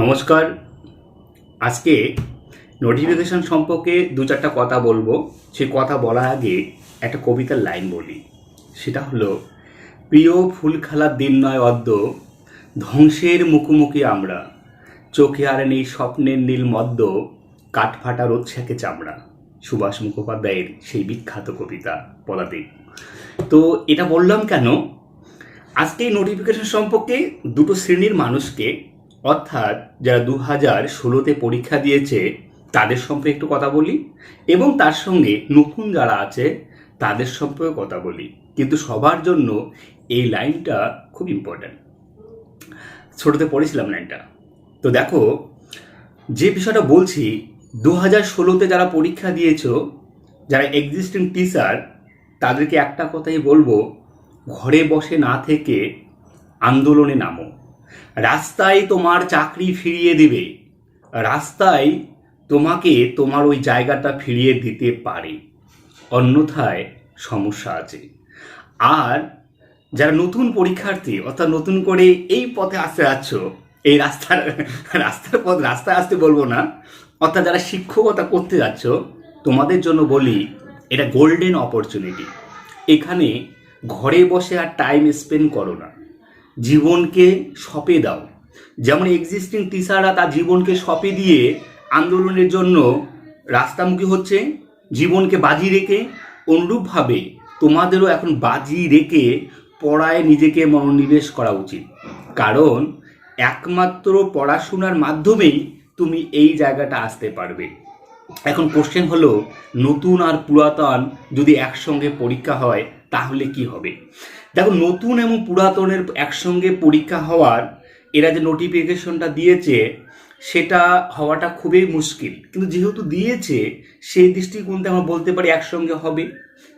নমস্কার। আজকে নোটিফিকেশন সম্পর্কে দু চারটা কথা বলবো। সেই কথা বলার আগে একটা কবিতার লাইন বলি। সেটা হলো, প্রিয় ফুল খেলার দিন নয় অদ্য, ধ্বংসের মুখোমুখি আমরা, চোখে আর নেই স্বপ্নের নীল মদ্য, কাঠফাটা রোদ ছেঁকে চামড়া। সুভাষ মুখোপাধ্যায়ের সেই বিখ্যাত কবিতা পদাতিক। তো এটা বললাম কেন, আজকে এই নোটিফিকেশন সম্পর্কে দুটো শ্রেণীর মানুষকে, অর্থাৎ যারা 2016-তে পরীক্ষা দিয়েছে তাদের সম্পর্কে একটু কথা বলি, এবং তার সঙ্গে নতুন যারা আছে তাদের সম্পর্কে কথা বলি। কিন্তু সবার জন্য এই লাইনটা খুব ইম্পর্ট্যান্ট। ছোটোতে পড়েছিলাম লাইনটা। তো দেখো, যে বিষয়টা বলছি, 2016-তে যারা পরীক্ষা দিয়েছো, যারা এক্সিস্টিং টিচার, তাদেরকে একটা কথাই বলবো, ঘরে বসে না থেকে আন্দোলনে নামো। রাস্তায় তোমার চাকরি ফিরিয়ে দিবে, রাস্তায় তোমাকে তোমার ওই জায়গাটা ফিরিয়ে দিতে পারে, অন্যথায় সমস্যা আছে। আর যারা নতুন পরীক্ষার্থী, অর্থাৎ নতুন করে এই পথে আসতে যাচ্ছ, এই রাস্তায় আসতে বলবো না, অর্থাৎ যারা শিক্ষকতা করতে যাচ্ছ, তোমাদের জন্য বলি, এটা গোল্ডেন অপরচুনিটি। এখানে ঘরে বসে আর টাইম স্পেন্ড করো না, জীবনকে সঁপে দাও। যেমন এক্সিস্টিং টিচাররা তার জীবনকে সঁপে দিয়ে আন্দোলনের জন্য রাস্তামুখী হচ্ছে, জীবনকে বাজি রেখে, অনুরূপভাবে তোমাদেরও এখন বাজি রেখে পড়ায় নিজেকে মনোনিবেশ করা উচিত। কারণ একমাত্র পড়াশোনার মাধ্যমেই তুমি এই জায়গাটা আসতে পারবে। এখন কোশ্চেন হলো, নতুন আর পুরাতন যদি একসঙ্গে পরীক্ষা হয় তাহলে কি হবে? দেখো, নতুন এবং পুরাতনের একসঙ্গে পরীক্ষা হওয়ার, এরা যে নোটিফিকেশনটা দিয়েছে সেটা হওয়াটা খুবই মুশকিল, কিন্তু যেহেতু দিয়েছে সেই দৃষ্টিকোণ থেকে আমরা বলতে পারি একসঙ্গে হবে।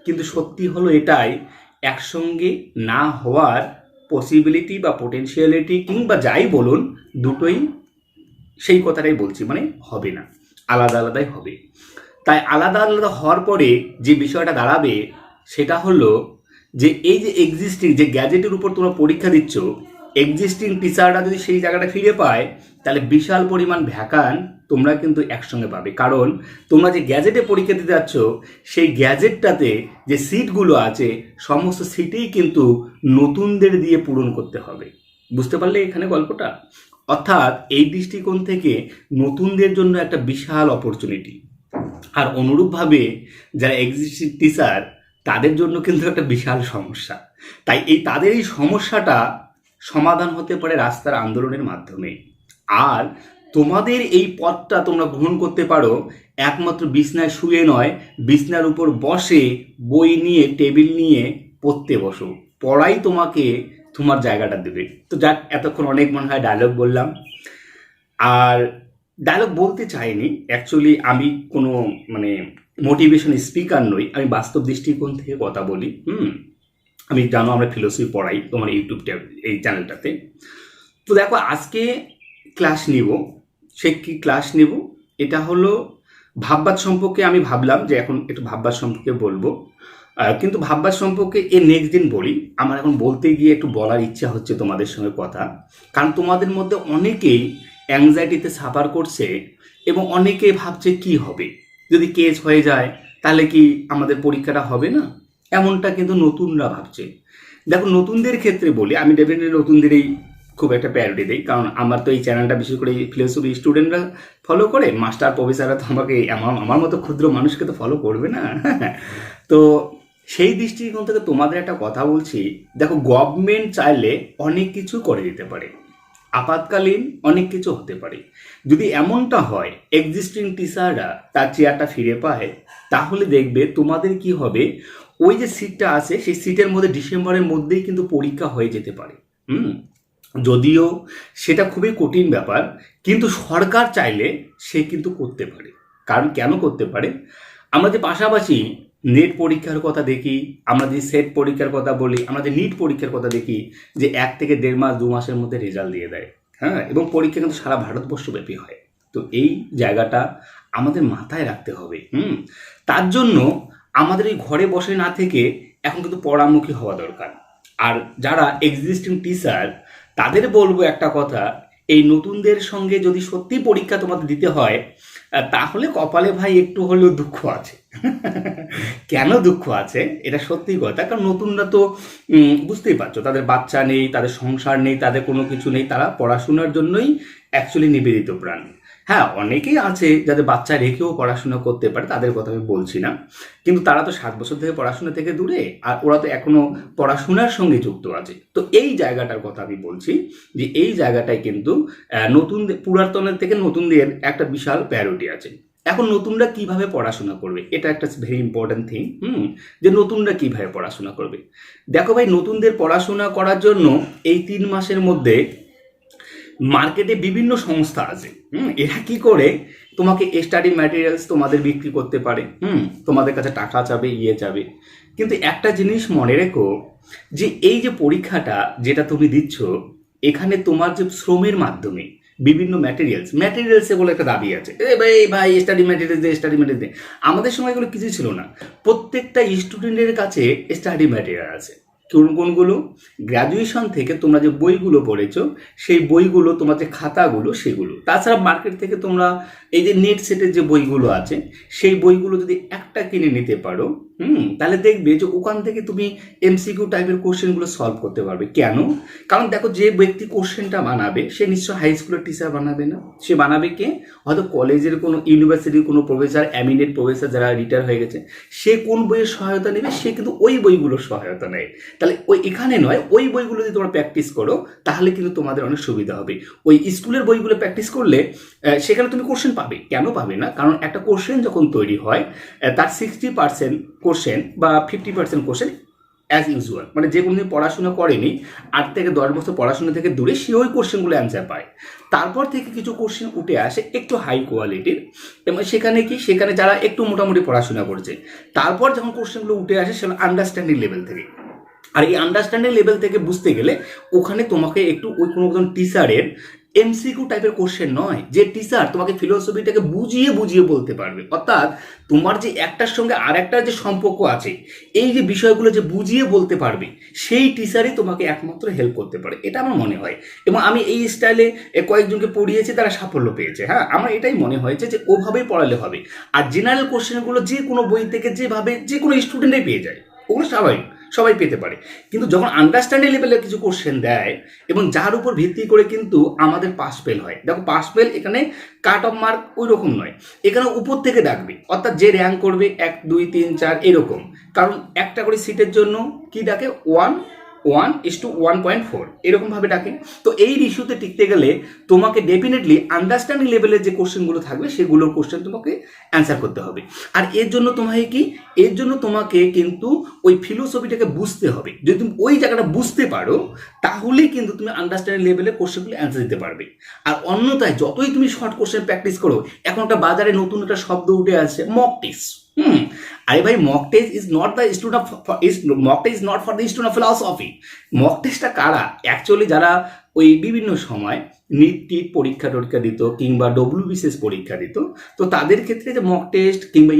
কিন্তু সত্যি হলো এটাই, একসঙ্গে না হওয়ার পসিবিলিটি বা পোটেনশিয়ালিটি কিংবা যাই বলুন, দুটোই সেই কথাটাই বলছি, মানে হবে না, আলাদা আলাদাই হবে। তাই আলাদা আলাদা হওয়ার পরে যে বিষয়টা দাঁড়াবে সেটা হলো যে এই যে এক্সিস্টিং যে গ্যাজেটের উপর তোমরা পরীক্ষা দিচ্ছ, এক্সিস্টিং টিচাররা যদি সেই জায়গাটা ফিরে পায়, তাহলে বিশাল পরিমাণ ভ্যাকান্ট তোমরা কিন্তু একসঙ্গে পাবে। কারণ তোমরা যে গ্যাজেটে পরীক্ষা দিতে যাচ্ছ, সেই গ্যাজেটটাতে যে সিটগুলো আছে, সমস্ত সিটেই কিন্তু নতুনদের দিয়ে পূরণ করতে হবে। বুঝতে পারলে এখানে গল্পটা? অর্থাৎ এই দৃষ্টিকোণ থেকে নতুনদের জন্য একটা বিশাল অপরচুনিটি। আর অনুরূপভাবে যারা এক্সিস্টিং টিচার, তাদের জন্য কিন্তু একটা বিশাল সমস্যা। তাই তাদের এই সমস্যাটা সমাধান হতে পারে রাস্তার আন্দোলনের মাধ্যমে। আর তোমাদের এই পথটা তোমরা গ্রহণ করতে পারো একমাত্র বিছনায় শুয়ে নয়, বিছনার উপর বসে বই নিয়ে, টেবিল নিয়ে পড়তে বসো। পড়াই তোমাকে তোমার জায়গাটা দেবে। তো যাক, এতক্ষণ অনেক মনে হয় ডায়লগ বললাম। আর ডায়লগ বলতে চাইনি, অ্যাকচুয়ালি আমি কোনো মোটিভেশন স্পিকার নই, আমি বাস্তব দৃষ্টিকোণ থেকে কথা বলি। আমি জানো আমরা ফিলোসফি পড়াই তোমার ইউটিউব এই চ্যানেলটাতে। তো দেখো, আজকে ক্লাস নিব। সে কি ক্লাস নেব? এটা হলো ভাববাদ সম্পর্কে। আমি ভাবলাম যে এখন একটু ভাববাদ সম্পর্কে বলবো, কিন্তু ভাববাদ সম্পর্কে নেক্সট দিন বলি। আমার এখন বলতে গিয়ে একটু বলার ইচ্ছা হচ্ছে তোমাদের সঙ্গে কথা, কারণ তোমাদের মধ্যে অনেকেই অ্যাংজাইটিতে সাফার করছে এবং অনেকে ভাবছে কি হবে যদি কেস হয়ে যায়, তাহলে কি আমাদের পরীক্ষাটা হবে না, এমনটা কিন্তু নতুনরা ভাবছে। দেখো, নতুনদের ক্ষেত্রে বলি, আমি ডেফিনেটলি নতুনদেরই খুব একটা প্রায়োরিটি দিই, কারণ আমার তো এই চ্যানেলটা বিশেষ করে ফিলোসফি স্টুডেন্টরা ফলো করে, মাস্টার প্রফেসররা তো আমাকে আমার মতো ক্ষুদ্র মানুষকে তো ফলো করবে না। তো সেই দৃষ্টিকোণ থেকে তোমাদের একটা কথা বলছি। দেখো, গভর্নমেন্ট চাইলে অনেক কিছু করে দিতে পারে, আপাতকালীন অনেক কিছু হতে পারে। যদি এমনটা হয় এক্সিস্টিং টিচাররা তার চেয়ারটা ফিরে পায়, তাহলে দেখবে তোমাদের কি হবে, ওই যে সিটটা আছে সেই সিটের মধ্যে ডিসেম্বরের মধ্যেই কিন্তু পরীক্ষা হয়ে যেতে পারে। যদিও সেটা খুবই কঠিন ব্যাপার, কিন্তু সরকার চাইলে সে কিন্তু করতে পারে। কারণ কেন করতে পারে? আমরা যে পাশাপাশি নেট পরীক্ষার কথা দেখি, আমরা যে সেট পরীক্ষার কথা বলি, আমরা যে নিট পরীক্ষার কথা দেখি, যে 1 থেকে 1.5 মাস 2 মাসের মধ্যে রেজাল্ট দিয়ে দেয়। হ্যাঁ, এবং পরীক্ষা কিন্তু সারা ভারতবর্ষব্যাপী হয়। তো এই জায়গাটা আমাদের মাথায় রাখতে হবে। তার জন্য আমাদের এই ঘরে বসে না থেকে এখন কিন্তু পড়ামুখী হওয়া দরকার। আর যারা এক্সিস্টিং টিচার, তাদের বলবো একটা কথা, এই নতুনদের সঙ্গে যদি সত্যি পরীক্ষা তোমাদের দিতে হয়, তাহলে কপালে ভাই একটু হলেও দুঃখ আছে। কেন দুঃখ আছে এটা সত্যি কথা, কারণ নতুনরা তো বুঝতেই পারছো, তাদের বাচ্চা নেই, তাদের সংসার নেই, তাদের কোনো কিছু নেই, তারা পড়াশোনার জন্যই অ্যাকচুয়ালি নিবেদিত প্রাণ। হ্যাঁ, অনেকেই আছে যাদের বাচ্চা রেখেও পড়াশোনা করতে পারে, তাদের কথা আমি বলছি না, কিন্তু তারা তো 7 বছর থেকে পড়াশোনা থেকে দূরে, আর ওরা তো এখনো পড়াশোনার সঙ্গে যুক্ত আছে। তো এই জায়গাটার কথা আমি বলছি, যে এই জায়গাটায় কিন্তু নতুন পুরাতনের থেকে নতুনদের একটা বিশাল প্রায়োরিটি আছে। এখন নতুনরা কিভাবে পড়াশোনা করবে, এটা একটা ভেরি ইম্পর্টেন্ট থিং। যে নতুনরা কিভাবে পড়াশোনা করবে, দেখো ভাই, নতুনদের পড়াশোনা করার জন্য এই 3 মাসের মধ্যে মার্কেটে বিভিন্ন সংস্থা আছে। এরা কি করে তোমাকে স্টাডি ম্যাটেরিয়ালস তোমাদের বিক্রি করতে পারে, তোমাদের কাছে টাকা চাবে, চাবে। কিন্তু একটা জিনিস মনে রেখো, যে এই যে পরীক্ষাটা যেটা তুমি দিচ্ছ, এখানে তোমার যে শ্রমের মাধ্যমে বিভিন্ন ম্যাটেরিয়ালসে বলে একটা দাবি আছে, ভাই স্টাডি ম্যাটেরিয়ালস দে। আমাদের সময় এগুলো কিছু ছিল না, প্রত্যেকটা স্টুডেন্টের কাছে স্টাডি ম্যাটেরিয়াল আছে। কোনগুলো? গ্র্যাজুয়েশন থেকে তোমরা যে বইগুলো পড়েছো, সেই বইগুলো, তোমার যে খাতাগুলো, সেগুলো। তাছাড়া মার্কেট থেকে তোমরা এই যে নেট সেটের যে বইগুলো আছে, সেই বইগুলো যদি একটা কিনে নিতে পারো, তাহলে দেখবে যে ওখান থেকে তুমি এমসিকিউ টাইপের কোশ্চেনগুলো সলভ করতে পারবে। কেন? কারণ দেখো, যে ব্যক্তি কোশ্চেনটা বানাবে সে নিশ্চয় হাই স্কুলের টিচার বানাবে না, সে বানাবে কে? হয়তো কলেজের কোনো, ইউনিভার্সিটির কোনো প্রফেসর, এমিনেন্ট প্রফেসর যারা রিটায়ার হয়ে গেছে, সে কোন বইয়ের সহায়তা নেবে? সে কিন্তু ওই বইগুলোর সহায়তা নেয়। তাহলে ওই এখানে নয়, ওই বইগুলো যদি তোমরা প্র্যাকটিস করো, তাহলে কিন্তু তোমাদের অনেক সুবিধা হবে। ওই স্কুলের বইগুলো প্র্যাকটিস করলে সেখানে তুমি কোশ্চেন পাবে। কেন পাবে না? কারণ একটা কোশ্চেন যখন তৈরি হয়, তার 60% কোশ্চেন বা 50% কোশ্চেন অ্যাজ ইউজুয়াল, মানে যে কোনো দিন পড়াশোনা করেনি, 8 থেকে 10 বছর পড়াশোনা থেকে দূরে, সে ওই কোশ্চেনগুলো অ্যান্সার পায়। তারপর থেকে কিছু কোশ্চেন উঠে আসে একটু হাই কোয়ালিটির, এবং সেখানে যারা একটু মোটামুটি পড়াশোনা করেছে, তারপর যখন কোশ্চেনগুলো উঠে আসে সেগুলো আন্ডারস্ট্যান্ডিং লেভেল থেকে। আর এই আন্ডারস্ট্যান্ডিং লেভেল থেকে বুঝতে গেলে ওখানে তোমাকে একটু ওই কোনো টিচারের এমসিকিউ টাইপের কোশ্চেন নয়, যে টিচার তোমাকে ফিলোসফিটাকে বুঝিয়ে বুঝিয়ে বলতে পারবে, অর্থাৎ তোমার যে একটার সঙ্গে আর একটার যে সম্পর্ক আছে, এই যে বিষয়গুলো যে বুঝিয়ে বলতে পারবে, সেই টিচারই তোমাকে একমাত্র হেল্প করতে পারে, এটা আমার মনে হয়। এবং আমি এই স্টাইলে কয়েকজনকে পড়িয়েছি, তারা সাফল্য পেয়েছে। হ্যাঁ, আমার এটাই মনে হয়েছে যে ওভাবেই পড়ালে হবে। আর জেনারেল কোশ্চেনগুলো যে কোনো বই থেকে যেভাবে যে কোনো স্টুডেন্টই পেয়ে যায়, ওগুলো স্বাভাবিক, সবাই পেতে পারে। কিন্তু যখন আন্ডারস্ট্যান্ডিং লেভেলের কিছু কোশ্চেন দেয়, এবং যার উপর ভিত্তি করে কিন্তু আমাদের পাস ফেল হয়। দেখো, পাস ফেল এখানে কাট অফ মার্ক ওই রকম নয়, এখানে উপর থেকে ডাকবে, অর্থাৎ যে র্যাঙ্ক করবে 1 2 3 4 এরকম। কারণ একটা করে সিটের জন্য কি ডাকে, 1:1.4 এরকম ভাবে ডাকে। তো এই রিস্যুতে টিকতে গেলে তোমাকে ডেফিনেটলি আন্ডারস্ট্যান্ডিং লেভেলের যে কোশ্চেনগুলো থাকবে, সেগুলোর কোশ্চেন তোমাকে অ্যান্সার করতে হবে। আর এর জন্য তোমাকে কিন্তু ওই ফিলোসফিটাকে বুঝতে হবে। যদি তুমি ওই জায়গাটা বুঝতে পারো, তাহলে কিন্তু তুমি আন্ডারস্ট্যান্ডিং লেভেলের কোশ্চেনগুলো অ্যান্সার দিতে পারবে। আর অন্যথায় যতই তুমি শর্ট কোশ্চেন প্র্যাকটিস করো, এখন একটা বাজারে নতুন একটা শব্দ উঠে আসছে, মক টেস্ট। আরে ভাই, mock test is not the student mock test not for the student of philosophy. Mock টেস্টটা কারা? অ্যাকচুয়ালি যারা ওই বিভিন্ন সময় নিট পরীক্ষা দিত, কিংবা WBCS পরীক্ষা দিত, তো তাদের ক্ষেত্রে যে মক টেস্ট কিংবা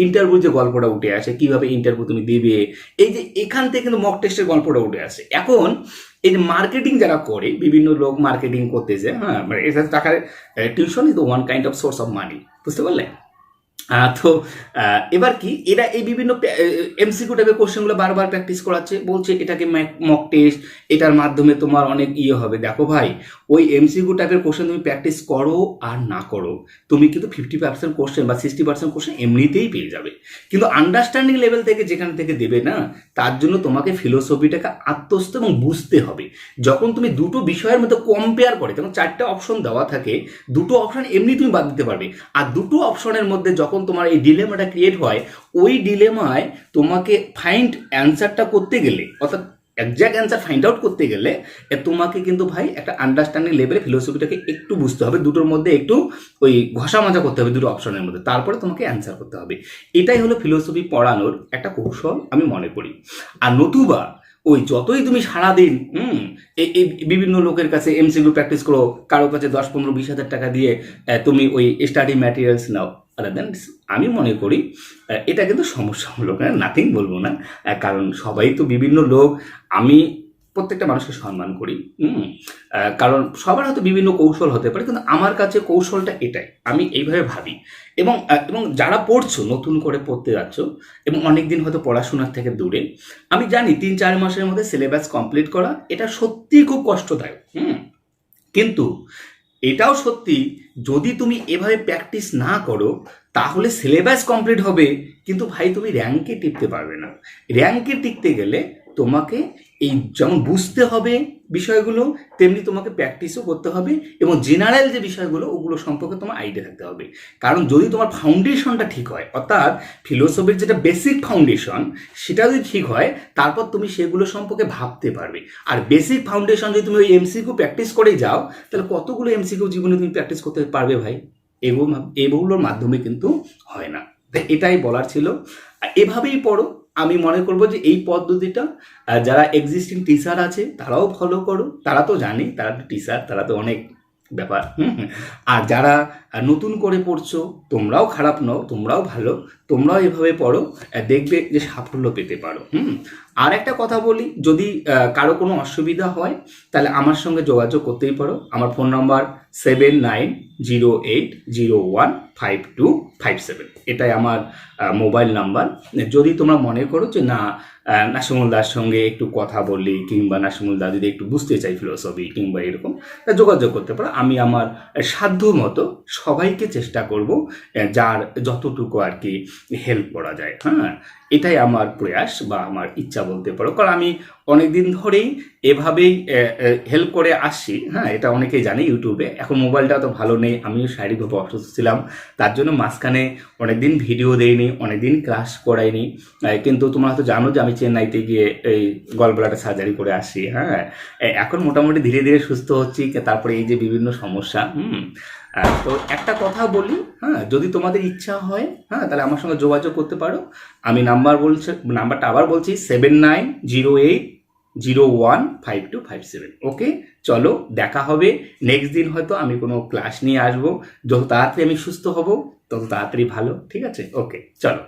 ইন্টারভিউর যে গল্পটা উঠে আসে, কিভাবে ইন্টারভিউ তুমি দিবে, এই যে এখান থেকে কিন্তু মক টেস্টের গল্পটা উঠে আসে। এখন এই যে মার্কেটিং যারা করে, বিভিন্ন লোক মার্কেটিং করতেছে, হ্যাঁ, মানে এটা টাকার tuition is the one kind of swords of money, বুঝতে পারলে? তো এবার কি, এরা এই বিভিন্ন এমসিকিউ টাইপের কোশ্চেনগুলো বারবার প্র্যাকটিস করাচ্ছে, বলছে এটাকে মক টেস্ট, এটার মাধ্যমে তোমার অনেক হবে। দেখো ভাই, ওই এমসিকিউ টাইপের কোশ্চেন তুমি প্র্যাকটিস করো আর না করো, তুমি কিন্তু 50% কোশ্চেন বা 60% কোশ্চেন এমনিতেই পেয়ে যাবে। কিন্তু আন্ডারস্ট্যান্ডিং লেভেল থেকে যেখান থেকে দেবে না, তার জন্য তোমাকে ফিলোসফিটাকে আত্মস্থ এবং বুঝতে হবে। যখন তুমি দুটো বিষয়ের মধ্যে কম্পেয়ার করে, তখন 4টা অপশন দেওয়া থাকে, দুটো অপশন এমনি তুমি বাদ দিতে পারবে। আর দুটো অপশনের মধ্যে যখন তোমার এই ডিলেমাটা ক্রিয়েট হয়, ওই ডিলেমায় তোমাকে ফাইন্ড অ্যান্সারটা করতে গেলে, অর্থাৎ একজ্যাক্ট অ্যান্সার ফাইন্ড আউট করতে গেলে, তোমাকে কিন্তু ভাই একটা আন্ডারস্ট্যান্ডিং লেভেলে ফিলোসফিটাকে একটু বুঝতে হবে, দুটোর মধ্যে একটু ওই ঘষা মাজা করতে হবে দুটো অপশনের মধ্যে, তারপরে তোমাকে অ্যান্সার করতে হবে। এটাই হলো ফিলোসফি পড়ানোর একটা কৌশল, আমি মনে করি। আর নতুবা ওই যতই তুমি সারাদিন এই বিভিন্ন লোকের কাছে এমসিকিউ প্র্যাকটিস করো, কারো কাছে 10 15 20 হাজার টাকা দিয়ে তুমি ওই স্টাডি ম্যাটেরিয়ালস নাও, দেন আমি মনে করি এটা কিন্তু সমস্যামূলক, নাথিং বলবো না। কারণ সবাই তো বিভিন্ন লোক, আমি প্রত্যেকটা মানুষকে সম্মান করি। কারণ সবার হয়তো বিভিন্ন কৌশল হতে পারে, কিন্তু আমার কাছে কৌশলটা এটাই, আমি এইভাবে ভাবি। এবং এবং যারা পড়ছো, নতুন করে পড়তে যাচ্ছ এবং অনেক দিন হয়তো পড়াশোনার থেকে দূরে, আমি জানি 3-4 মাসের মধ্যে সিলেবাস কমপ্লিট করা এটা সত্যিই খুব কষ্টদায়ক। কিন্তু এটাও সত্যি, যদি তুমি এভাবে প্র্যাকটিস না করো তাহলে সিলেবাস কমপ্লিট হবে, কিন্তু ভাই তুমি র্যাঙ্কে টিকতে পারবে না। র্যাঙ্কে টিকতে গেলে তোমাকে এই যেমন বুঝতে হবে বিষয়গুলো, তেমনি তোমাকে প্র্যাকটিসও করতে হবে এবং জেনারেল যে বিষয়গুলো ওগুলো সম্পর্কে তোমার আইডিয়া থাকতে হবে। কারণ যদি তোমার ফাউন্ডেশনটা ঠিক হয়, অর্থাৎ ফিলোসফির যেটা বেসিক ফাউন্ডেশন সেটা যদি ঠিক হয়, তারপর তুমি সেগুলো সম্পর্কে ভাবতে পারবে। আর বেসিক ফাউন্ডেশন যদি তুমি ওই এমসিকিউ প্র্যাকটিস করেই যাও, তাহলে কতগুলো এমসিকিউ জীবনে তুমি প্র্যাকটিস করতে পারবে ভাই? এগুলোর মাধ্যমে কিন্তু হয় না। এটাই বলার ছিল। এভাবেই পড়ো। আমি মনে করবো যে এই পদ্ধতিটা যারা এক্সিস্টিং টিচার আছে তারাও ফলো করো, তারা তো জানে, তারা তো টিচার, তারা তো অনেক ব্যাপার। আর যারা নতুন করে পড়ছো, তোমরাও খারাপ নও, তোমরাও ভালো, তোমরাও এভাবে পড়ো, দেখবে যে সাফল্য পেতে পারো। আর একটা কথা বলি, যদি কারো কোনো অসুবিধা হয় তাহলে আমার সঙ্গে যোগাযোগ করতেই পারো। আমার ফোন নাম্বার 7908015257, এটাই আমার মোবাইল নাম্বার। যদি তোমরা মনে করো যে না, নাসিমুল দার সঙ্গে একটু কথা বললি, কিংবা নাসিমুল দা যদি একটু বুঝতে চাই ফিলোসফি কিংবা এরকম, তা যোগাযোগ করতে পারো। আমি আমার সাধ্য মতো সবাইকে চেষ্টা করব, যার যতটুকু আর কি হেল্প করা যায়। এটাই আমার প্রয়াস বা আমার ইচ্ছা বলতে পারো। কারণ আমি অনেক দিন ধরেই এভাবেই হেল্প করে আসছি। এটা অনেকেই জানে ইউটিউবে। এখন মোবাইলটা তো ভালো নেই, আমিও শারীরিকভাবে অসুস্থ ছিলাম, তার জন্য মাঝখানে অনেকদিন ভিডিও দেইনি, অনেকদিন ক্লাস করাইনি। কিন্তু তোমরা হয়তো জানো যে আমি চেন্নাইতে গিয়ে এই গলব্লাডার সার্জারি করে আসি। এখন মোটামুটি ধীরে ধীরে সুস্থ হচ্ছি। তারপরে এই যে বিভিন্ন সমস্যা, তো একটা কথা বলি, যদি তোমাদের ইচ্ছা হয় তাহলে আমার সঙ্গে যোগাযোগ করতে পারো। আমি নাম্বারটা আবার বলছি, 7908015257। ওকে, চলো দেখা হবে নেক্সট দিন। হয়তো আমি কোনো ক্লাস নিয়ে আসবো। যত তাড়াতাড়ি আমি সুস্থ হব তত তাড়াতাড়ি ভালো। ঠিক আছে, ওকে, চলো।